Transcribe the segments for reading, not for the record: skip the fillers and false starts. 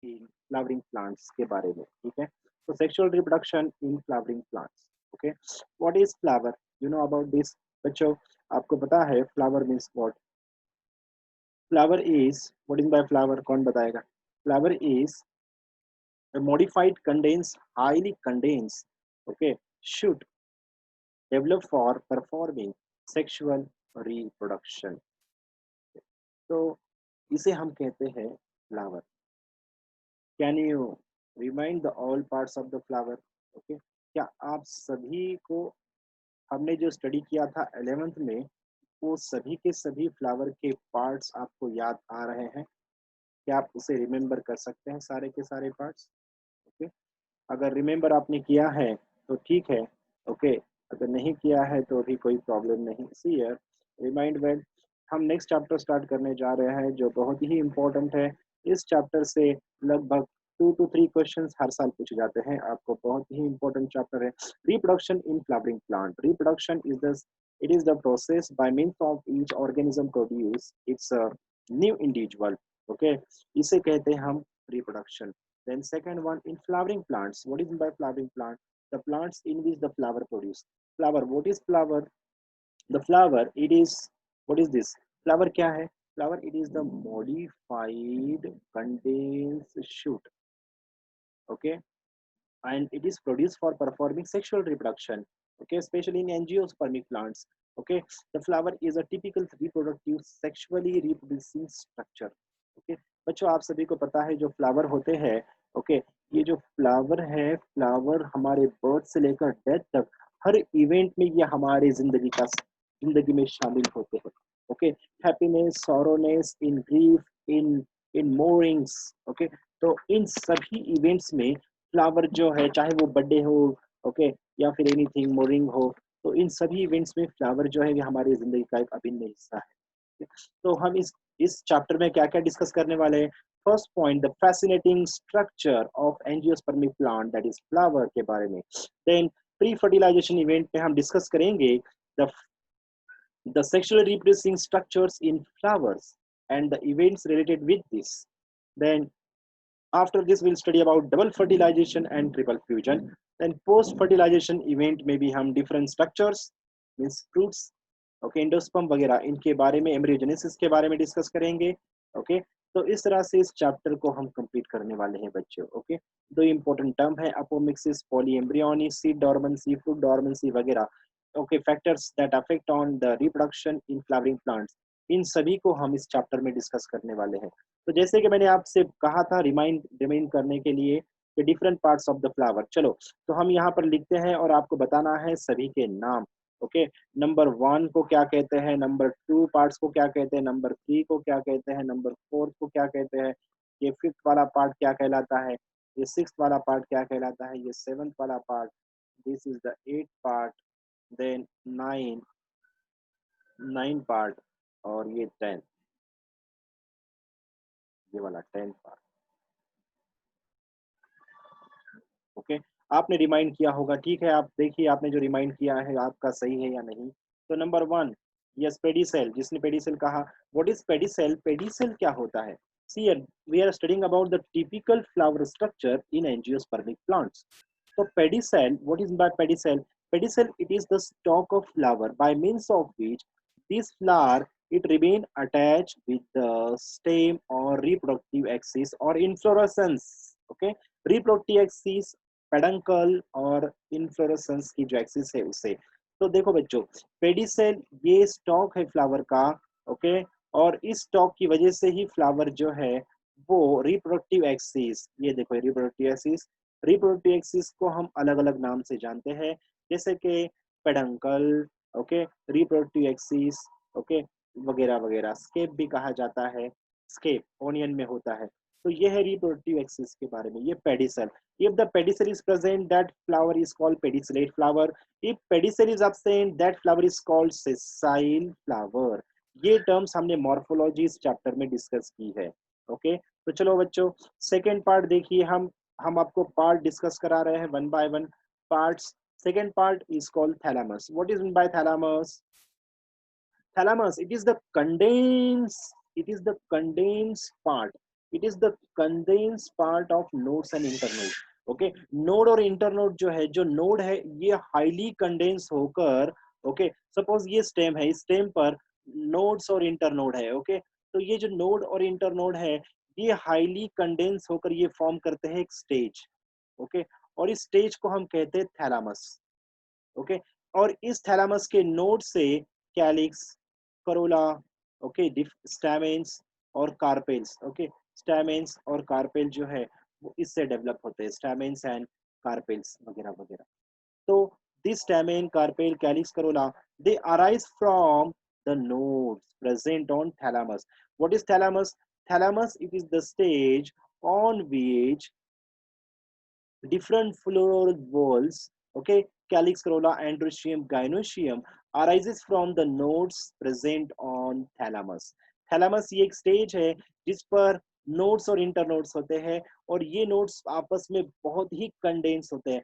इन flowering plants के बारे में, ठीक है। तो sexual reproduction in flowering plants, okay. What is flower, you know about this बच्चों? आपको पता है flower means what? Flower is, what is bye flower, कौन बताएगा? Flower is a modified condense highly condense, okay, should develop for performing sexual reproduction. तो इसे हम कहते हैं flower. Can you remind the all parts of the flower? Okay, क्या आप सभी को हमने जो स्टडी किया था 11th में, वो सभी के सभी फ्लावर के पार्ट्स आपको याद आ रहे हैं? क्या आप उसे रिमेम्बर कर सकते हैं सारे के सारे पार्ट्स? ओके, अगर रिमेम्बर आपने किया है तो ठीक है, ओके। अगर नहीं किया है तो भी कोई प्रॉब्लम नहीं। See here, remind well. हम नेक्स्ट चैप्टर स्टार्ट करने जा रहे हैं जो बहुत ही इम्पोर्टेंट है। इस चैप्टर से लगभग 2 to 3 क्वेश्चंस हर साल पूछे जाते हैं। आपको बहुत ही इम्पोर्टेंट चैप्टर है। Reproduction in flowering plant. Reproduction is the, it is the process by means of each organism produce its new individual, okay, इसे कहते हैं हम reproduction. Then second one, in flowering plants. What is meant by flowering plant? The plants in which the flower produce. Flower. What is flower? The flower. It is. What is this? Flower क्या है? Flower. It is the modified condensed shoot. Okay, and it is produced for performing sexual reproduction. Okay, especially in angiospermic plants. Okay, the flower is a typical reproductive sexually reproducing structure. Okay, बच्चों आप सभी को पता है जो flower होते हैं, okay, ये जो फ्लावर है, फ्लावर हमारे बर्थ से लेकर डेथ तक हर इवेंट में ये हमारे जिंदगी में शामिल होते हैं। Okay, happiness, sorrowness, in grief, in in mournings, okay. तो इन सभी इवेंट्स में फ्लावर जो है, चाहे वो बर्थडे हो, ओके, या फिर एनीथिंग मोरिंग हो, तो इन सभी इवेंट्स में फ्लावर जो है ये हमारी जिंदगी का एक अभिन्न हिस्सा है। तो हम इस चैप्टर में क्या क्या डिस्कस करने वाले हैं? First point, the fascinating structure of angiospermic plant, that is flower के बारे में। देन प्री फर्टिलाइजेशन इवेंट में हम डिस्कस करेंगे the sexually reproducing structures in flowers and the events related with this. Then after this we'll study about double fertilization and triple fusion. Then post fertilization event में भी हम different structures means fruits, okay, endosperm वगैरह इनके बारे में, embryogenesis के बारे में डिस्कस करेंगे। ओके, तो इस तरह से इस चैप्टर को हम कंप्लीट करने वाले हैं बच्चों। ओके, दो इंपॉर्टेंट टर्म है, apomixis, polyembryony, seed dormancy, fruit dormancy वगैरह। Okay, factors that affect on the reproduction in flowering plants, इन सभी को हम इस चैप्टर में डिस्कस करने वाले हैं। तो जैसे कि मैंने आपसे कहा था रिमाइंड करने के लिए कि different parts of the flower, चलो तो हम यहाँ पर लिखते हैं और आपको बताना है सभी के नाम। ओके, नंबर 1 को क्या कहते हैं, नंबर 2 पार्ट्स को क्या कहते हैं, नंबर 3 को क्या कहते हैं, नंबर 4 को क्या कहते हैं, ये 5th वाला पार्ट क्या कहलाता है, ये 6th वाला पार्ट क्या कहलाता है, ये 7th वाला part, this is the 8th part, then 9 part, और ये 10, ये वाला 10th पार्ट। ओके, आपने रिमाइंड किया होगा, ठीक है, आप देखिए आपने जो रिमाइंड किया है आपका सही है या नहीं। तो नंबर 1, यस, पेडिसेल, जिसने पेडिसेल कहा। What is pedicel? पेडिसेल क्या होता है? See, we are studying about the typical flower structure in angiospermic plants. तो pedicel, what is by pedicel? Pedicel, it is the stalk of flower by means of which this flower it remain attached with the stem or reproductive axis or inflorescence. Okay, reproductive axis, peduncle और inflorescence की जो axis है उसे। तो देखो बच्चों, pedicel ये stock है फ्लावर का, ओके, और इस स्टॉक की वजह से ही फ्लावर जो है वो रिप्रोडक्टिव एक्सिस, ये देखो रिप्रोडक्टिव एक्सिस, रिप्रोडक्टिव एक्सिस को हम अलग अलग नाम से जानते हैं, जैसे कि peduncle, okay, reproductive axis, okay, वगैरह वगैरह। स्केप भी कहा जाता है, स्केप ओनियन में होता है। तो ये है रिप्रोडक्टिव एक्सिस के बारे में, ये pedicel. If the pedicel is present, that flower is called pedicellate flower. If pedicel is absent, that flower is called sessile flower. ये टर्म्स हमने मॉर्फोलॉजी इस चैप्टर में डिस्कस की है। ओके, तो चलो बच्चों सेकेंड पार्ट देखिए, हम आपको पार्ट डिस्कस करा रहे हैं one by one parts. Second part is called thalamus. What is mean by thalamus? Thalamus, it is the condense part, it is the condense part of nodes and internode. Okay, node और internode जो है, जो node है ये highly condense होकर, okay, suppose ये stem है, इस स्टेम पर नोड्स और इंटरनोड है, ओके, तो ये जो नोड और इंटरनोड है ये हाईली कंडेंस होकर ये फॉर्म करते हैं एक स्टेज, ओके, और इस स्टेज को हम कहते हैं थैलामस, ओके, और इस थैलामस के नोड से कैलिक्स, करोला, ओके, स्टैमेंस और कार्पेल्स, ओके, स्टैमेंस और कार्पेल जो है वो इससे डेवलप होते हैं, स्टैमेंस एंड कार्पेल्स वगैरह वगैरह। तो this stamen, carpel, calyx, corolla, they arise from the nodes present on thalamus. What is thalamus? Thalamus, it is the stage on which different floral whorls, okay, calyx, corolla, androecium, gynoecium, arises from the nodes present on thalamus. thalamus ये एक stage है जिस पर nodes और internodes होते हैं, और ये नोड्स आपस में बहुत ही कंडेंस होते हैं।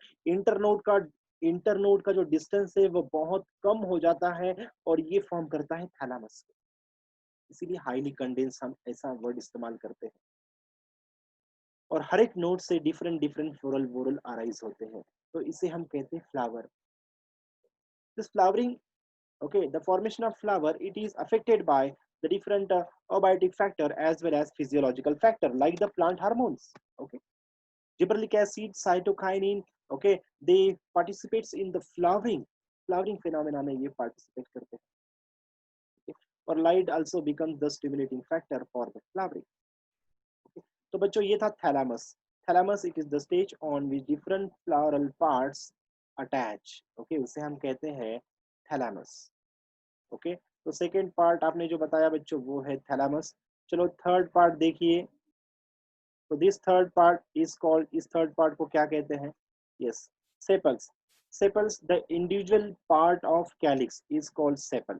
इंटरनोड का जो डिस्टेंस है वो बहुत कम हो जाता है और ये फॉर्म करता है थैलामस, इसीलिए हाईली कंडेंस हम ऐसा वर्ड इस्तेमाल करते हैं। और हर एक नोड से different different floral whorl arise होते हैं, तो इसे हम कहते हैं flower. This flowering, okay, the formation of flower, it is affected by the different abiotic factor as well as physiological factor like the plant hormones, okay, gibberellic acid, cytokinin, okay, they participates in the flowering phenomena में ये participate करते हैं, okay? और light also becomes the stimulating factor for the flowering, okay? तो बच्चों ये था thalamus. Thalamus, it is the stage on which different floral parts attach, okay, उसे हम कहते हैं thalamus, ओके। तो सेकेंड पार्ट आपने जो बताया बच्चों वो है थैलामस। चलो थर्ड पार्ट देखिए, तो this third part is called, इस थर्ड पार्ट को क्या कहते हैं? Yes, sepals. Sepals, the individual part of calyx is called sepal,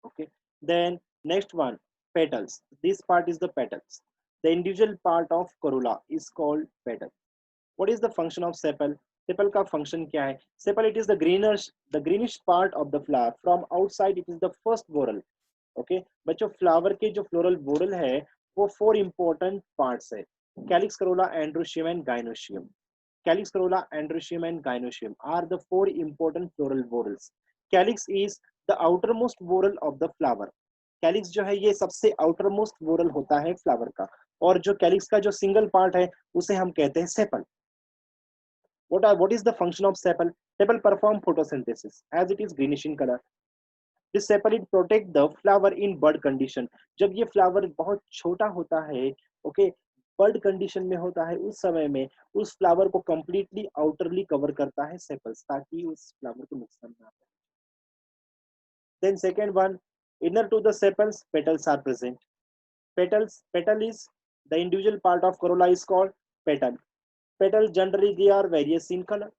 okay. Then next one, petals, this part is the petals. The individual part of corolla is called petal. What is the function of sepal? Sepal का function क्या है? Sepal, it is the greenish part of the flower. From outside, it is the first whorl. Okay, बच्चों flower के जो floral whorl है वो 4 important parts है, calyx, Corolla, androecium and gynoecium. Calyx, Corolla, androecium and gynoecium are the 4 important floral whorls. Calyx is the outermost whorl of the flower. Calyx जो है ये सबसे आउटरमोस्ट वोरल होता है फ्लावर का, और जो कैलिक्स का जो सिंगल पार्ट है उसे हम कहते हैं sepal. What is the function of sepal? Sepal perform photosynthesis as it is greenish in color. This sepal it protect the flower in bud condition. जब ये फ्लावर बहुत छोटा होता है, ओके, बर्ड कंडीशन में होता है, उस समय में उस फ्लावर को कंप्लीटली आउटरली कवर करता है सेपल्स, ताकि उस फ्लावर को नुकसान ना पहुंचे। Then second one, inner to the sepals, petals are present. Petal is the individual part of corolla is called petal. Petal generally they are various in colour,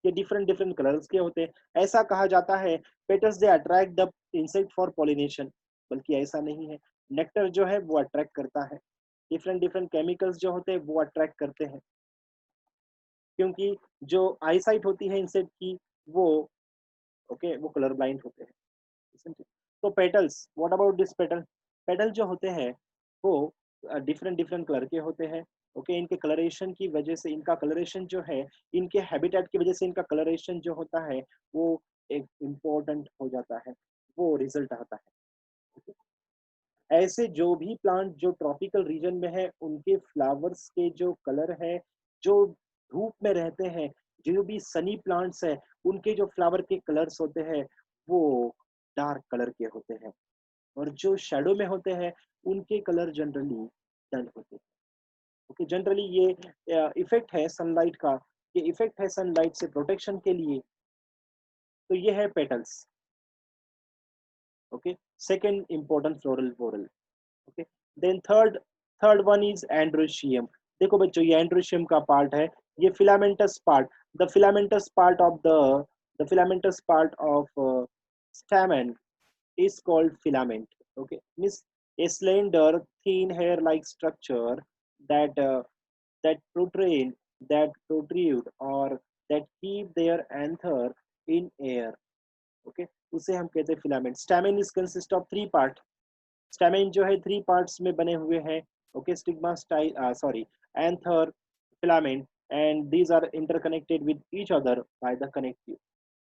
ये different different colours के होते हैं। ऐसा कहा जाता है petals they attract the insect for pollination, बल्कि ऐसा नहीं है, नेक्टर जो है वो अट्रैक्ट करता है, डिफरेंट डिफरेंट केमिकल्स जो होते हैं वो अट्रैक्ट करते हैं, क्योंकि जो आईसाइट होती है इंसेक्ट की वो, ओके, वो कलर ब्लाइंड होते हैं। तो petals, what about this petal? Petal जो होते हैं वो डिफरेंट डिफरेंट कलर के होते हैं, ओके, इनके कलरेशन की वजह से, इनका कलरेशन जो है, इनके हैबिटेट की वजह से इनका कलरेशन जो होता है वो एक इम्पोर्टेंट हो जाता है, वो रिजल्ट आता है। ऐसे जो भी प्लांट जो ट्रॉपिकल रीजन में है उनके फ्लावर्स के जो कलर है, जो धूप में रहते हैं, जो भी सनी प्लांट्स है, उनके जो फ्लावर के कलर्स होते हैं वो डार्क कलर के होते हैं, और जो शेडो में होते हैं उनके कलर जनरली डल होते हैं। ओके, जनरली ये इफेक्ट है सनलाइट का, ये इफेक्ट है सनलाइट से प्रोटेक्शन के लिए। तो ये है petals, okay, second important floral whorl, okay. Then third one is androecium. देखो बच्चों ये एंड्रोशियम का पार्ट है, ये filamentous part, the filamentous part of the filamentous part of stamen is called filament, okay, means a slender thin hair like structure that that protrude or that keep their anther in air, okay, उसे हम कहते हैं filament. Stamen is consist of 3 part, stamen जो है 3 parts में बने हुए हैं, Okay, stigma, style, sorry, anther, filament, and these are interconnected with each other by the connective.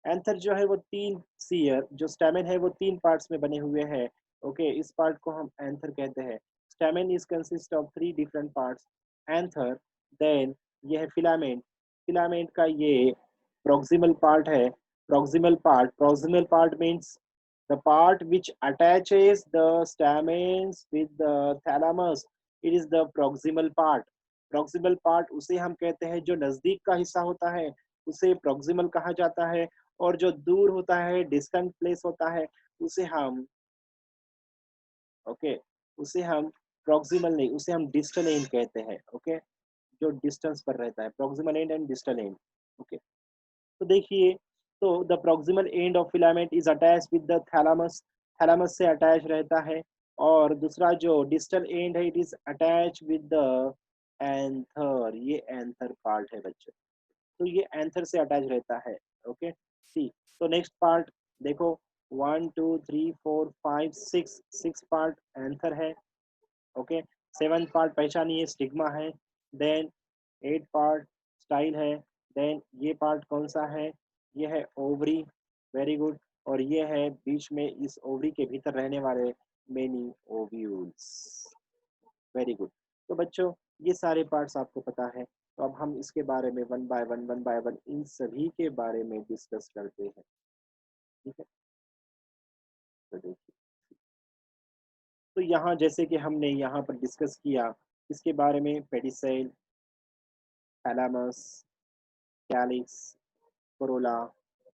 Anther जो है वो तीन सीयर, जो स्टेमेन है वो तीन पार्ट्स में बने हुए हैं। ओके, इस पार्ट को हम एंथर कहते हैं। Stamen is consist of three different parts. Anther, then ये है फिलामेंट। फिलामेंट का ये प्रोक्सिमल पार्ट है। Proximal part means the part which attaches the stamens with the thalamus, it is the proximal part. proximal part उसे हम कहते हैं, जो नजदीक का हिस्सा होता है उसे proximal कहा जाता है, और जो दूर होता है, डिस्टेंट प्लेस होता है, उसे हम ओके उसे हम proximal नहीं, उसे हम distal end कहते हैं। ओके, जो डिस्टेंस पर रहता है, proximal end and distal end। Okay, तो देखिए, तो the proximal end of filament is attach with the thalamus, thalamus से अटैच रहता है। और दूसरा जो डिस्टल एंड है, it is attach with the anther, ये एंथर पार्ट है बच्चों, तो ये एंथर से अटैच रहता है। ओके, सी, तो नेक्स्ट पार्ट देखो, 1 2 3 4 5 6, 6 पार्ट एंथर है। ओके, 7th पार्ट पहचानिए, स्टिग्मा है। देन 8 पार्ट स्टाइल है। देन ये पार्ट कौन सा है, ये है ओवरी, वेरी गुड। और ये है बीच में, इस ओवरी के भीतर रहने वाले मेनी ओव्यूल्स, वेरी गुड। तो बच्चों, ये सारे पार्ट्स आपको पता है, तो अब हम इसके बारे में वन बाय वन इन सभी के बारे में डिस्कस करते हैं। ठीक है, तो देखिए, तो यहाँ जैसे कि हमने यहाँ पर डिस्कस किया इसके बारे में, पेडिसेल, थैलामस, कैलिक्स, कोरोला,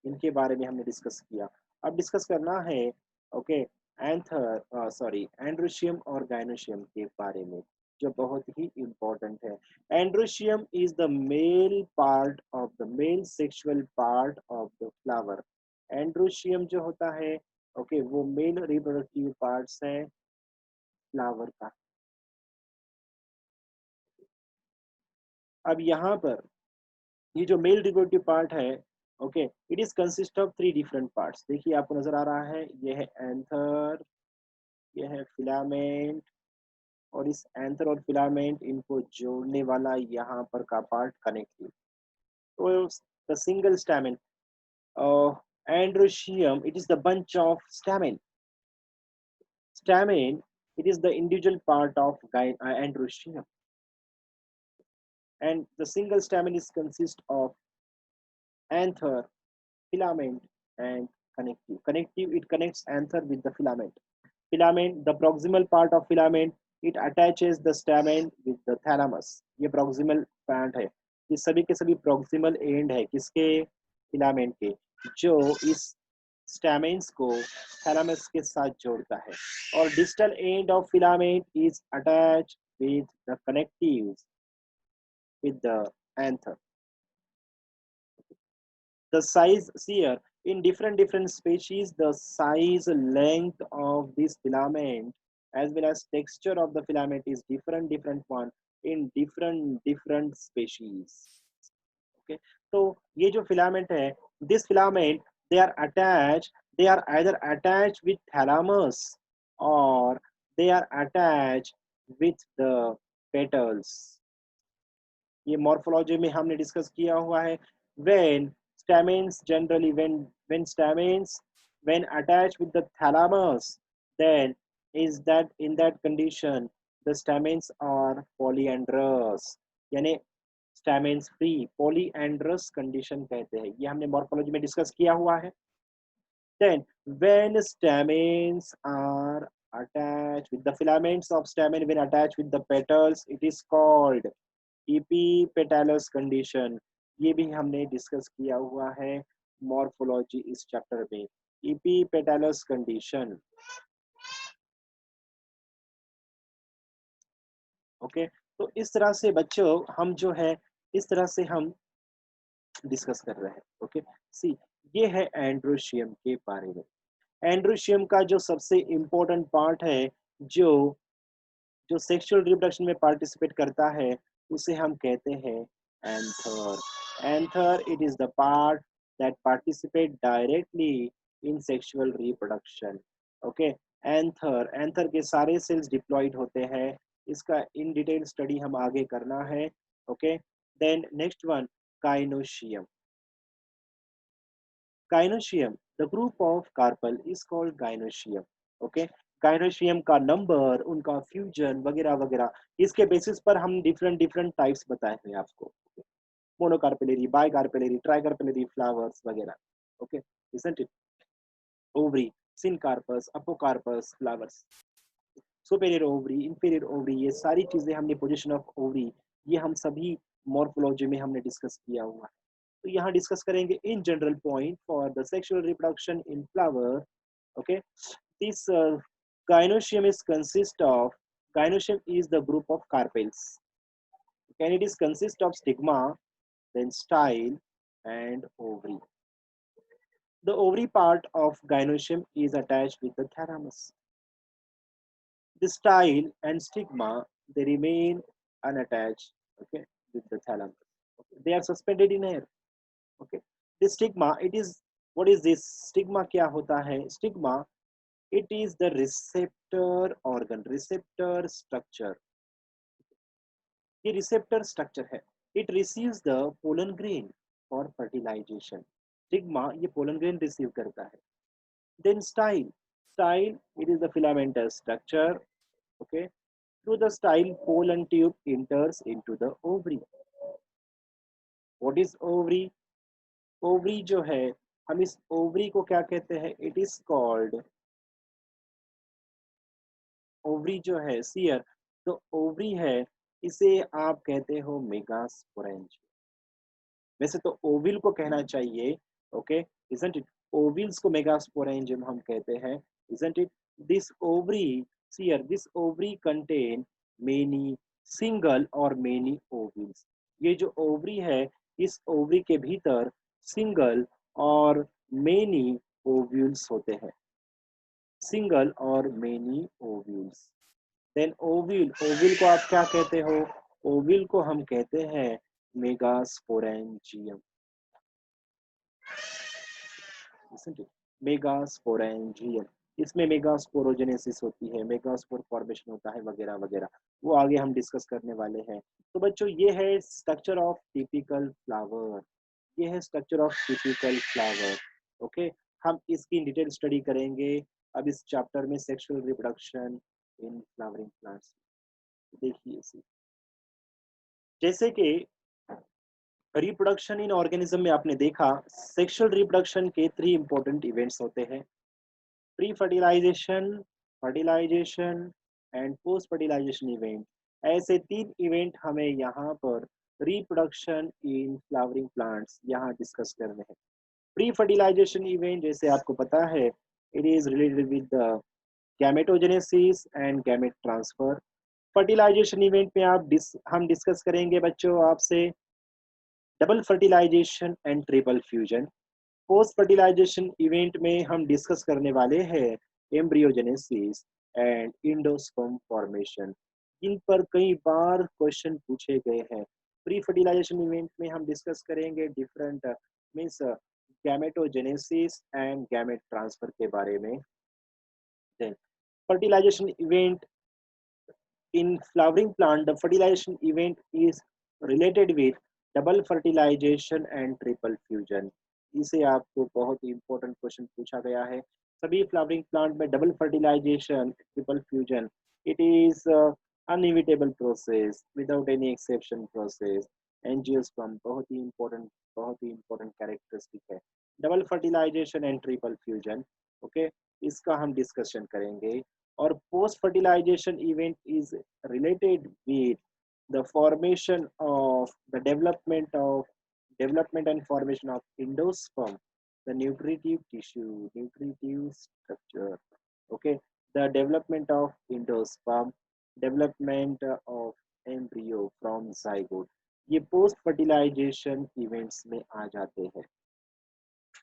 इनके बारे में हमने डिस्कस किया। अब डिस्कस करना है ओके एंथर सॉरी एंड्रोशियम और गाइनोशियम के बारे में, जो बहुत ही इम्पोर्टेंट है। Androecium is the male part of the male sexual part of the flower. Androecium जो होता है ओके वो मेल रिप्रोडक्टिव पार्ट्स है फ्लावर का। अब यहाँ पर ये जो मेल रिप्रोडक्टिव पार्ट है okay, it is consist of three different parts. देखिए आपको नजर आ रहा है, ये है एंथर, ये है फिलामेंट, और इस एंथर और फिलामेंट इनको जोड़ने वाला यहाँ पर का पार्ट कनेक्टिव। तो the single stamen androecium, it is the bunch of stamen. Stamen, it is the individual part of androecium, and the single stamen is consist of anther, filament, and connective. Connective, it connects anther with the filament. Filament, the proximal part of filament, it attaches the stamen with the thalamus. ये proximal part है, ये सभी के सभी proximal end है किसके, filament के, जो इस stamens को thalamus के साथ जोड़ता है। और distal end of filament is attached with the connectives with the anther. The size here, in different species, the size length of this filament as well as texture of the filament is different one in different species। okay, तो ये जो filament है, this filament, they are attached, they are either attached with thalamus or they are attached with the petals। ये morphology में हमने discuss किया हुआ है। when stamens generally when stamens when attached with the thalamus, then is that in that condition the stamens are polyandrous, यानी stamens free, polyandrous condition कहते हैं, ये हमने मॉर्फोलॉजी में डिस्कस किया हुआ है। then when stamens are attached with the filaments of stamen when attached with the petals, it is called epipetalous condition. ये भी हमने डिस्कस किया हुआ है मॉर्फोलॉजी इस चैप्टर में, इपीपेटालस कंडीशन। ओके, तो इस तरह से बच्चों हम जो है इस तरह से हम डिस्कस कर रहे हैं। ओके, सी, ये है एंड्रोशियम के बारे में। एंड्रोशियम का जो सबसे इम्पोर्टेंट पार्ट है, जो जो सेक्सुअल रिप्रोडक्शन में पार्टिसिपेट करता है, उसे हम कहते हैं anther. Anther, it is the part that participate directly in sexual reproduction. Okay, anther, anther के सारे सेल्स डिप्लॉयड होते हैं इसका इन डिटेल स्टडी हम आगे करना है। Okay, then next one, gynoecium. Gynoecium, the group of carpel is called gynoecium. Okay, gynoecium का नंबर, उनका फ्यूजन वगैरह वगैरह, इसके बेसिस पर हम डिफरेंट डिफरेंट टाइप्स बताए हैं आपको। मोनोकार्पेलरी, बाइकार्पेलरी, ट्राइकार्पेलरी फ्लावर्स वगैरह। Okay, isn't it? Ovary, syncarpous, apocarpous flowers, superior ovary, inferior ovary, ये सारी चीजें हमने पोजीशन ऑफ ओवरी, ये हम सभी मॉर्फोलॉजी में हमने डिस्कस किया हुआ है। तो यहाँ डिस्कस करेंगे in general point for the sexual reproduction in flower. Okay, this gynoecium is consist of, gynoecium is the group of carpels, and it is consist of stigma, then style and ovary. The ovary part of gynoecium is attached with the thalamus. The style and stigma, they remain unattached, okay, with the thalamus. Okay. They are suspended in air. Okay. The stigma, it is, what is this? Stigma क्या होता है? Stigma, it is the receptor organ, receptor structure. ये receptor structure है. It receives the pollen grain for fertilization. Stigma ये pollen grain receive करता है. Then style, style, it is the filamentous structure. Okay, through the style, pollen tube enters into the ovary. What is ovary? Ovary जो है, हम इस ovary को क्या कहते हैं? It is called, ovary जो है सियर, तो ovary है, इसे आप कहते हो मेगास्पोरेंज। वैसे तो ओविल को कहना चाहिए। Okay, isn't it? ओविल्स को मेगास्पोरेंजियम हम कहते हैं, isn't it? This ovary, here this ovary contain many single और many ovules. ये जो ओवरी है, इस ओवरी के भीतर सिंगल और मेनी ओव्यूल्स होते हैं, सिंगल और many ovules. Then ovule, ovule को आप क्या कहते हो? ओव्यूल को हम कहते हैं मेगास्पोरेंजियम, मेगास्पोरेंजियम। इसमें मेगास्पोरोजेनेसिस होती है, मेगास्पोर फॉर्मेशन होता है वगैरह वगैरह, वो आगे हम डिस्कस करने वाले हैं। तो बच्चों ये है स्ट्रक्चर ऑफ टिपिकल फ्लावर, ये है structure of typical flower. Okay, हम इसकी डिटेल स्टडी करेंगे अब इस चैप्टर में, sexual reproduction in flowering plants. देखिए इसे, जैसे कि रिप्रोडक्शन इन ऑर्गेनिज्म में आपने देखा, सेक्सुअल रिप्रोडक्शन के 3 इंपॉर्टेंट इवेंट्स होते हैं, pre fertilisation, fertilisation and post fertilisation event. ऐसे 3 इवेंट हमें यहाँ पर रिप्रोडक्शन इन फ्लावरिंग प्लांट्स यहाँ डिस्कस करने हैं। प्री फर्टिलाइजेशन इवेंट, जैसे आपको पता है, it is related with the gametogenesis and gamete transfer. Fertilisation event में हम डिस्कस करेंगे बच्चों आपसे double fertilisation and triple fusion. Post fertilisation event में हम डिस्कस करने वाले हैं एम्ब्रियोजेनेसिस एंड इंडोस्पर्म फॉर्मेशन। इन पर कई बार क्वेश्चन पूछे गए हैं। प्री फर्टिलाइजेशन इवेंट में हम डिस्कस करेंगे different means gametogenesis and gamete transfer के बारे में। Then fertilization event in flowering plant, the fertilization event is related with double fertilization and triple fusion। इसे आपको बहुत ही इंपॉर्टेंट क्वेश्चन पूछा गया है। सभी फ्लावरिंग प्लांट में double fertilization, triple fusion, it is inevitable process without any exception process. Angiosperm बहुत ही इंपॉर्टेंट कैरेक्टरिस्टिक है। Double fertilisation and triple fusion, okay, इसका हम डिस्कशन करेंगे। और post fertilisation event is related with the formation of the development and formation of endosperm, the nutritive tissue, nutritive structure. Okay, the development of endosperm, development of embryo from zygote, ये post fertilisation events में आ जाते हैं।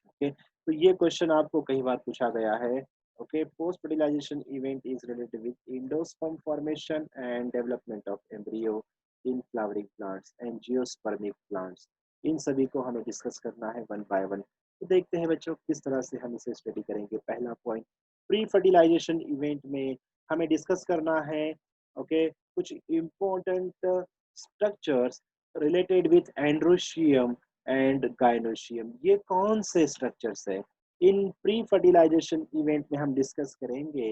Okay, तो ये question आपको कई बार पूछा गया है। Okay, post fertilisation event is related with endosperm formation and development of embryo in flowering plants and gymnospermic plants. इन सभी को हमें डिस्कस करना है वन बाय वन। तो देखते हैं बच्चों किस तरह से हम इसे स्टडी करेंगे। पहला पॉइंट, प्री फर्टिलाइजेशन इवेंट में हमें डिस्कस करना है ओके कुछ important structures related with androecium and gynoecium. ये कौन से स्ट्रक्चर्स है? इन प्री फर्टिलाइजेशन इवेंट में हम डिस्कस करेंगे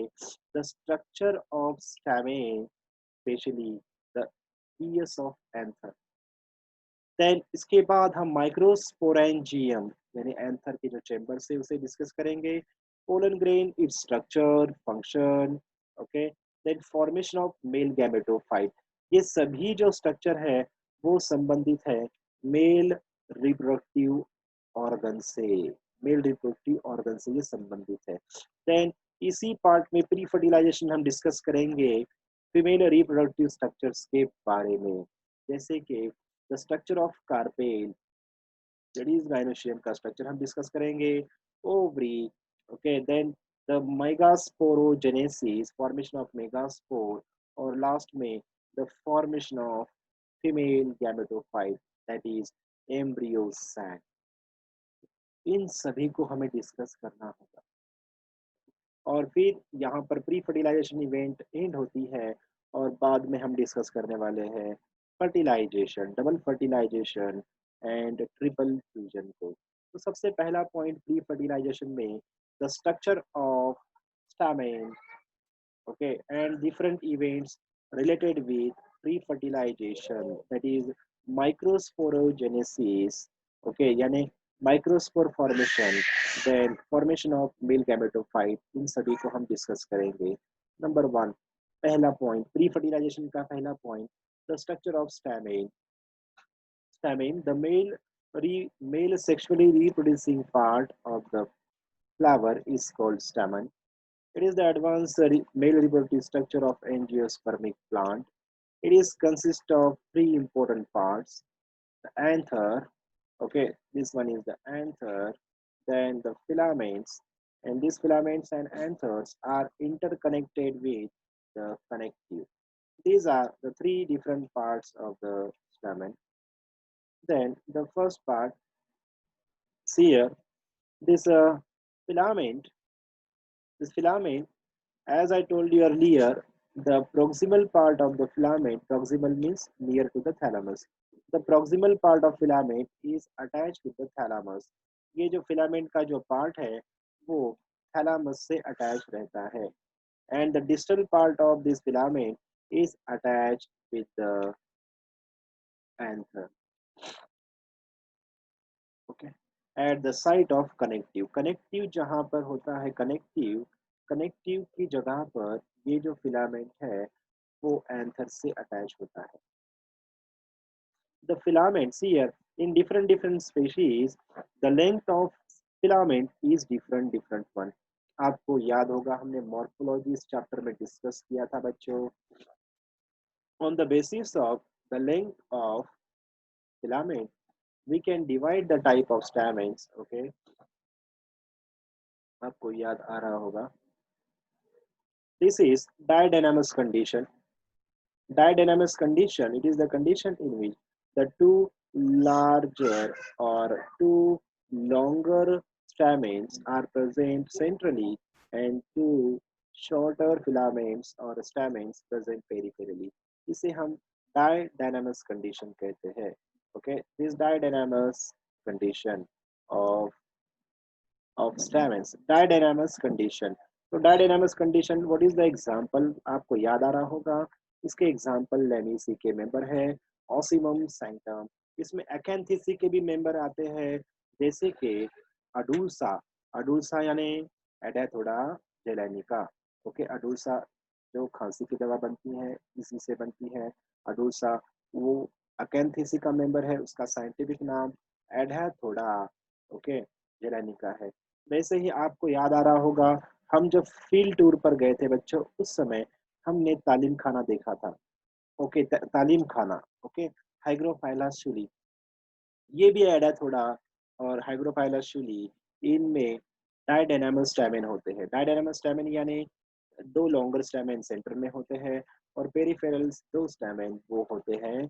the structure of stamen, specially the ears of anther. Then इसके बाद हम माइक्रोस्पोरेंजियम यानी एंथर के जो चेंबर से उसे डिस्कस करेंगे। Pollen grain, its structure, function, okay. Then formation of male gametophyte. ये सभी जो स्ट्रक्चर है वो संबंधित है मेल रिप्रोडक्टिव ऑर्गन से। मेल रिप्रोडक्टिव ऑर्गन से ये संबंधित है। देन इसी पार्ट में प्री फर्टिलाइजेशन हम डिस्कस करेंगे फीमेल रिप्रोडक्टिव स्ट्रक्चर्स के बारे में, जैसे कि the structure of carpel, that is gynoecium का स्ट्रक्चर हम डिस्कस करेंगे। Ovary, okay. Then the megasporogenesis, formation of megaspore, और लास्ट में the formation of female gametophyte, that is embryo sac. इन सभी को हमें डिस्कस करना होगा और फिर यहाँ पर प्री फर्टिलाइजेशन इवेंट एंड होती है और बाद में हम डिस्कस करने वाले हैं fertilisation, double fertilisation and triple fusion को। तो सबसे पहला पॉइंट प्री फर्टिलाइजेशन में the structure of stamen, okay, and different events related with pre-fertilization, that is microsporogenesis, okay, यानी microspore formation, then formation of male gametophyte, इन सभी को हम डिस्कस करेंगे। नंबर वन, पहला पॉइंट प्री फर्टिलाइजेशन का पहला point the structure of stamen. Stamen the male sexually reproducing part of the flower is called stamen. It is the advanced male reproductive structure of angiospermic plant. It is consist of three important parts: the anther, okay, this one is the anther, then the filaments, and these filaments and anthers are interconnected with the connective. These are the three different parts of the stamen. Then the first part, see here, this filament, this filament, as I told you earlier, the proximal part of the filament, proximal means near to the thalamus. The proximal part of filament is attached to the thalamus. ये जो filament का जो part है, वो thalamus से attached रहता है. And the distal part of this filament is attached with the anther. Okay. At the site of connective, connective जहाँ पर होता है connective, connective की जगह पर ये जो filament है वो एंथर से अटैच होता है। The filaments here in different species, the length of filament is different one. आपको याद होगा हमने मॉर्फोलॉजी इस चैप्टर में डिस्कस किया था बच्चों। On the basis of the length of filament, we can divide the type of stamens. Okay, आपको याद आ रहा होगा। This is diadynamous condition. Diadynamous condition, it is the condition in which the two larger or two longer stamens are present centrally and two shorter filaments or stamens present peripherally. इसे हम diadynamous condition कहते हैं. Okay, this diadynamous condition of stamens, diadynamous condition. तो didynamous condition, what is the example? आपको याद आ रहा होगा, इसके एग्जांपल लेमिसी के मेंबर है, ऑसिमम सैंक्टम। इसमें एकेंथिसी के भी मेंबर आते हैं, जैसे कि अडुल्सा, अडुल्सा यानी एडेथोडा जेलेनिका। ओके, अडुल्सा जो खांसी की दवा बनती है इसी से बनती है। अडुल्सा वो एकेंथिसी का मेंबर है, उसका साइंटिफिक नाम एडेथोडा, ओके, जेलेनिका है। वैसे ही आपको याद आ रहा होगा, हम जब फील्ड टूर पर गए थे बच्चों, उस समय हमने तालीम खाना देखा था। ओके, तालीम खाना, ओके, हाइग्रोफाइलस शूली, ये भी एडाथोडा और हाइग्रोफाइलस शूली, इनमें डायडायनामस स्टैमेन होते हैं। डायडायनामस स्टैमेन यानी दो लॉन्गर स्टैमेन सेंटर में होते हैं और पेरिफेरल्स दो स्टैमेन वो होते हैं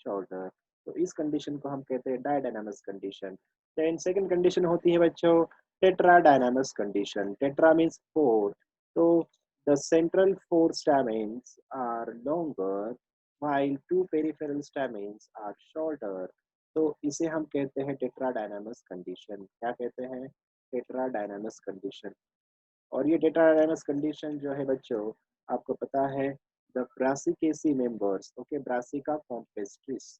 शॉर्टर। तो इस कंडीशन को हम कहते हैं डायडायनामस कंडीशन। देन सेकंड कंडीशन होती है बच्चों टेट्राडायनामस कंडीशन। टेट्रा मींस फोर, तो The central four stamens are longer while two peripheral stamens are shorter. तो इसे हम कहते हैं टेट्राडायनामस कंडीशन। क्या कहते हैं? टेट्राडायनामस कंडीशन। और ये टेट्राडायनामस कंडीशन जो है बच्चों, आपको पता है the Brassicaceae members, okay, Brassica campestris.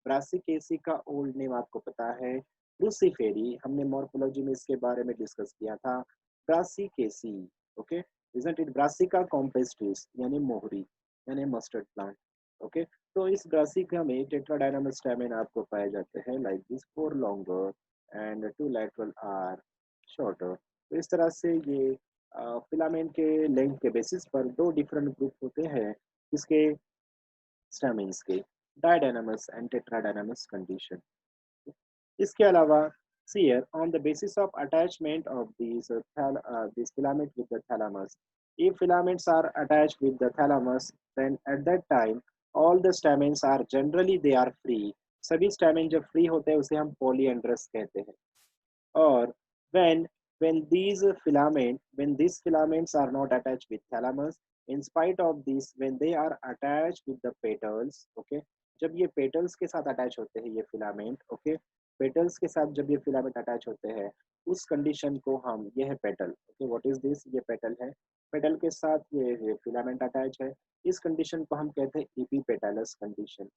Brassicaceae का ओल्ड नेम आपको पता है ब्रूसीफेरी। हमने मॉर्फोलॉजी में इसके बारे में डिस्कस किया था। Brassicaceae, okay, isn't it brassica campestris यानी मोहरी यानी मस्टर्ड प्लांट। ओके, तो इस ब्रासिका में टेट्राडायनामस स्टैमेन आपको पाए जाते हैं like this, four longer and two lateral are shorter. तो इस तरह से ये फिलामेंट के लेंथ के बेसिस पर दो डिफरेंट ग्रुप होते हैं इसके स्टैमेन्स के, डायडायनामस एंड टेट्राडायनामस कंडीशन। इसके अलावा here on the basis of attachment of these filament with the thalamus, if filaments are attached with the thalamus, then at that time all the stamens are generally they are free। सभी stamen जब free होते हैं उसे हम polyandrous कहते हैं। और when when these filaments are not attached with thalamus, in spite of this when they are attached with the petals, okay, जब ये पेटल्स के साथ अटैच होते हैं ये फिलामेंट, ओके, पेटल्स के साथ जब ये फिलामेंट अटैच होते हैं उस कंडीशन को हम, ये है petal, okay, what is this, ये पेटल है, पेटल के साथ ये फिलामेंट अटैच है, इस कंडीशन को हम कहते हैं एपीपेटलस कंडीशन।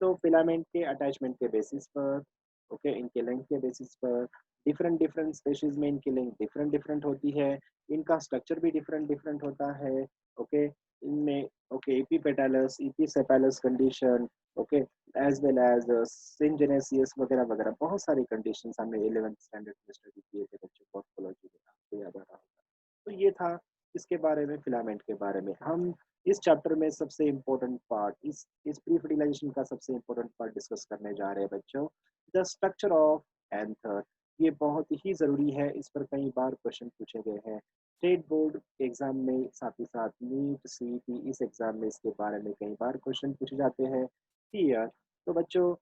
तो फिलामेंट के अटैचमेंट के बेसिस पर, ओके, इनके लेंथ के बेसिस पर डिफरेंट डिफरेंट स्पेशीज में इनकी लेंथ डिफरेंट डिफरेंट होती है, इनका स्ट्रक्चर भी डिफरेंट डिफरेंट होता है, ओके, इनमें, okay, epipetalous, episepalous condition, okay, as well as syngenesious वगैरह वगैरह बहुत सारी कंडीशंस हमने 11th स्टैंडर्ड में स्टडी किए थे बच्चों, मॉर्फोलॉजी में, आपको याद आ रहा होगा। तो ये था इसके बारे में, फिलामेंट के बारे में। हम इस चैप्टर में सबसे इम्पोर्टेंट पार्ट, इस प्री फर्टिलाइजेशन का सबसे इम्पोर्टेंट पार्ट डिस्कस करने जा रहे हैं बच्चों, द स्ट्रक्चर ऑफ एंथर। ये बहुत ही जरूरी है, इस पर कई बार क्वेश्चन पूछे गए हैं स्टेट बोर्ड एग्जाम में, साथ ही साथ नीट सीईटी इस एग्जाम में इसके बारे में कई बार क्वेश्चन पूछे जाते हैं क्लियर। तो बच्चों,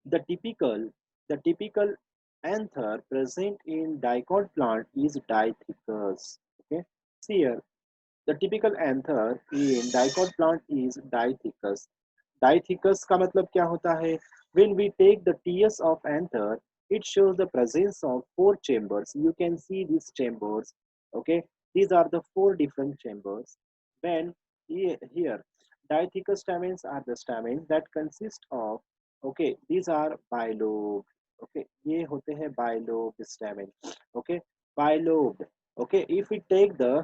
the typical the typical anther present in dicot plant is dithecus, okay, see here the typical anther in dicot plant is dithecus। dithecus का मतलब क्या होता है? When we take the TS of anther, it shows the presence of four chambers। You can see these chambers, okay, these are the four different chambers। When here dithecus stamens are the stamens that consist of, okay, these are bilobe, okay, ये होते हैं bilobe stamen, okay, bilobe, okay, if we take the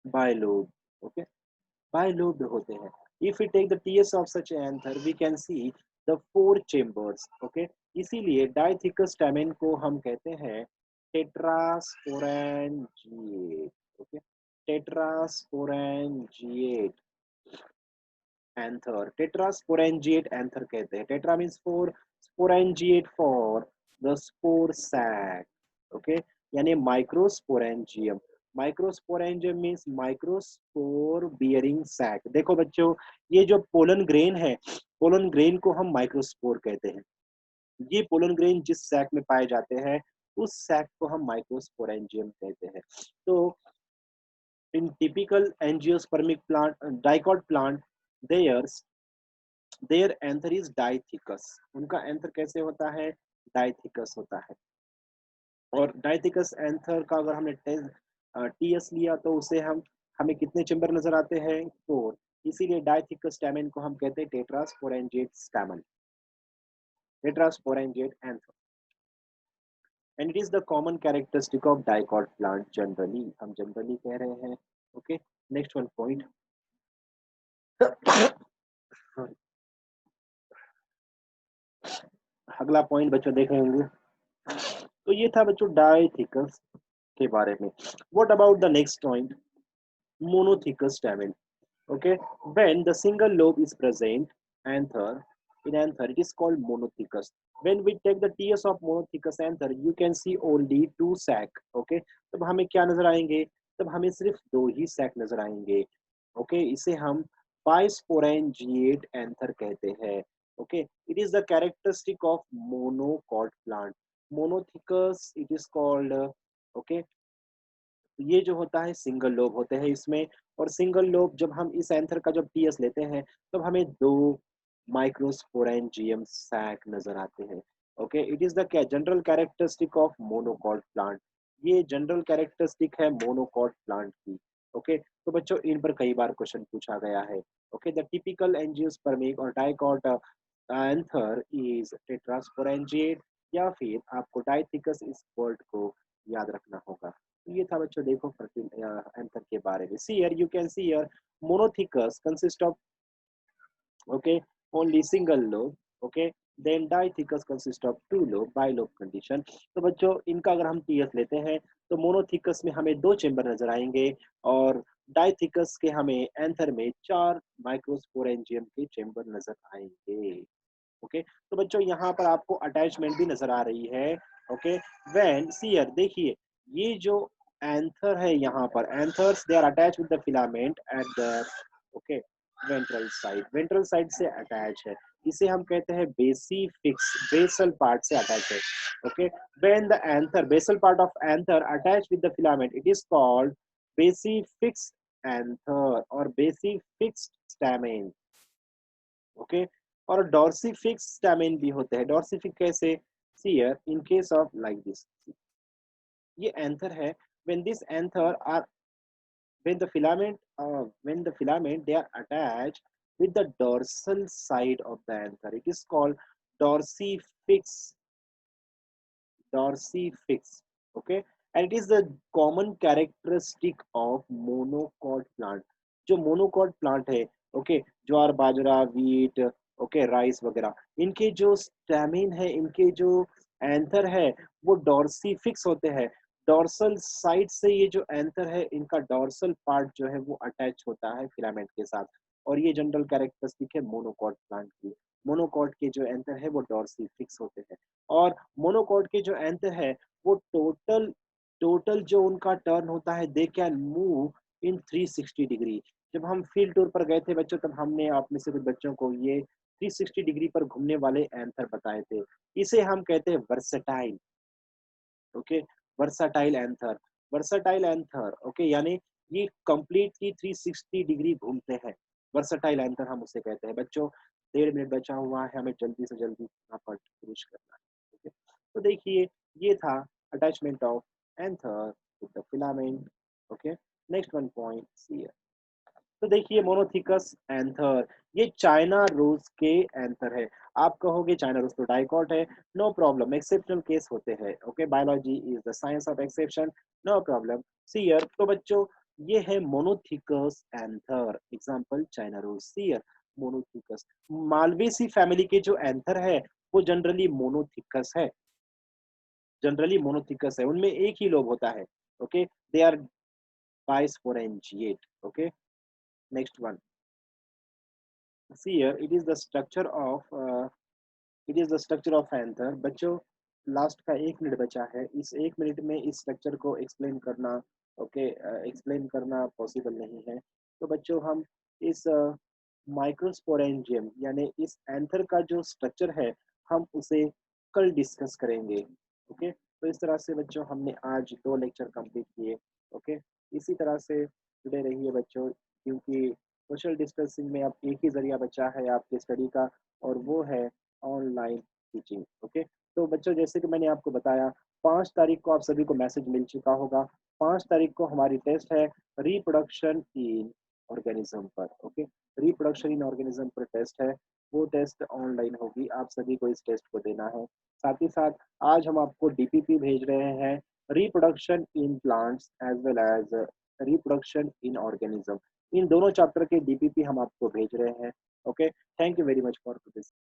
bilobe, okay, bilobed होते हैं। If we take the TS of such anther, we can see the four chambers, okay, इसीलिए डाइथिकस stamen को हम कहते हैं tetrasporangiate, okay, tetrasporangiate anther, tetrasporangiate anther कहते हैं। Tetra means four, sporangiate for the spore sac, okay, यानी microsporangium. Microsporangium means microspore bearing sac. देखो बच्चों, ये जो पोलन ग्रेन है, पोलन ग्रेन को हम माइक्रोस्पोर कहते हैं। ये पोलन ग्रेन जिस सैक में पाए जाते हैं उस सैक को हम माइक्रोस्पोरेंजियम कहते हैं। तो इन typical angiospermic plant, dicot plant, their their anther is डाइथिकस। उनका एंथर कैसे होता है? डाइथिकस होता है। और डाइथिकस एंथर का अगर हमने टीएस लिया तो उसे हम, हमें कितने चेंबर नजर आते हैं? फोर। इसीलिए डाइथिकस स्टैमेन को हम कहते हैं tetrasporangiate stamen, tetrasporangiate anther. And it is the common characteristic of dicot plant generally, हम जनरली कह रहे हैं। ओके, नेक्स्ट वन पॉइंट अगला पॉइंट बच्चों देख रहे होंगे। तो ये था बच्चों डाइथिकस के बारे में। What about the next point, monothecous stamen, okay, when the single lobe is present anther, in anther it is called monothecus। when we take the TS of monothecus anther, you can see only two sac, okay, तब हमें क्या नजर आएंगे? तब हमें सिर्फ दो ही sac नजर आएंगे, okay, इसे हम बाइस्पोरेंजिएट एंथर कहते हैं। okay, it is the characteristic of monocot plant। monothecus it is called, okay, तो ये जो होता है सिंगल लोब होते हैं इसमें। और सिंगल लोब जब हम इस एंथर का जब टीएस लेते हैं तब हमें 2 माइक्रोस्पोरेंजियम सैक नजर आते हैं। ओके, इट इज द क्या general characteristic of monocot plant. ये जनरल कैरेक्टरिस्टिक है मोनोकॉट प्लांट की। ओके, तो बच्चों इन पर कई बार क्वेश्चन पूछा गया है। ओके, द टिपिकल एंजियोस्पर्मिक और डाइकॉट एंथर इज टेट्रास्पोरेंजिएट, या फिर आपको डाइथिकस इस वर्ड को याद रखना होगा। तो ये था बच्चों, देखो एंथर के बारे में। See here, you can see here monothecous consist of, okay, only single lobe, okay, then dithecus consist of two lobe bilobe condition। तो बच्चों इनका अगर हम टीएस लेते हैं तो मोनोथिकस में हमें 2 चेंबर नजर आएंगे और डाइथिकस के हमें एंथर में 4 माइक्रोस्पोरेंजियम के चेंबर नजर आएंगे। ओके, तो बच्चों यहाँ पर आपको अटैचमेंट भी नजर आ रही है। ओके, व्हेन सी हियर, देखिए ये जो एंथर है, यहाँ पर anthers they are attach with the filament at the, okay, ventral side से अटैच है। इसे हम कहते हैं बेसिफिक्स, बेसल पार्ट से अटैच है। Okay, when the anther, basal part of anther attach with the filament, it is called basifix anther और basifix stamen. Okay, और डॉर्सिफिक्स स्टैमेन भी होते हैं। डॉर्सिफिक कैसे? See here, in case of like this, ये anther है। When this anther are, when the filament they are attached with the dorsal side of the anther, it is called dorsifix, dorsifix, okay, and it is the common characteristic of monocot plant। जो monocot plant है, okay, ज्वार बाजरा wheat, okay, rice वगैरह, इनके जो stamen है, इनके जो anther है, वो डॉर्सिफिक्स होते हैं। डॉर्सल साइड से ये जो एंथर है, इनका डॉर्सल पार्ट जो है वो अटैच होता है फिलामेंट के साथ। और ये जनरल कैरेक्टरिस्टिक है मोनोकॉट प्लांट की। मोनोकॉट के जो एंथर है वो डॉर्सिफिक्स होते हैं। और मोनोकॉट के जो एंथर है वो टोटल टोटल जो उनका टर्न होता है, they can move in 360 degree. जब हम फील्ड टूर पर गए थे बच्चों, तब हमने आप में से कुछ बच्चों को ये 360 डिग्री पर घूमने वाले एंथर बताए थे। इसे हम कहते हैं versatile. Okay, versatile anther, versatile anther, okay, यानी ये कंप्लीटली 360 डिग्री घूमते हैं। वर्साटाइल एंथर हम उसे कहते हैं। बच्चों 1.5 मिनट बचा हुआ है, हमें जल्दी से जल्दी अपना पार्ट फिनिश करना है। ओके, तो देखिए ये था attachment of anther with the filament. Okay, next one point C. तो देखिए मोनोथिकस एंथर, ये चाइना रोज के एंथर है। आप कहोगे चाइना रोज तो डाइकॉट है, नो प्रॉब्लम, एक्सेप्शनल केस होते हैं। Okay, biology is the science of exception, no problem. See here, तो बच्चों ये है monothecous anther, example China rose. See here, monothecous, Malvaceae family के जो एंथर है वो जनरली मोनोथिकस है, जनरली मोनोथिकस है, उनमें एक ही लोब होता है। Okay, they are bisporangiate. Okay, next one, see here, it is the structure of anther। बच्चों लास्ट का 1 मिनट बचा है, इस 1 मिनट में इस स्ट्रक्चर को एक्सप्लेन करना, ओके, एक्सप्लेन करना पॉसिबल नहीं है। तो बच्चों हम इस माइक्रोस्पोरेंजियम यानी इस एंथर का जो स्ट्रक्चर है, हम उसे कल डिस्कस करेंगे। ओके, तो इस तरह से बच्चों हमने आज 2 लेक्चर कंप्लीट किए। ओके, इसी तरह से जुड़े रहिए बच्चों, क्योंकि सोशल डिस्टेंसिंग में अब एक ही जरिया बचा है आपके स्टडी का, और वो है ऑनलाइन टीचिंग। ओके, तो बच्चों जैसे कि मैंने आपको बताया, 5 तारीख को आप सभी को मैसेज मिल चुका होगा। 5 तारीख को हमारी टेस्ट है रिप्रोडक्शन इन ऑर्गेनिज्म पर। ओके, रिप्रोडक्शन इन ऑर्गेनिज्म पर टेस्ट है, वो टेस्ट ऑनलाइन होगी, आप सभी को इस टेस्ट को देना है। साथ ही साथ आज हम आपको डीपीपी भेज रहे हैं, reproduction in plants as well as reproduction in organism. इन दोनों चैप्टर के डीपीपी हम आपको भेज रहे हैं। Okay, thank you very much for this.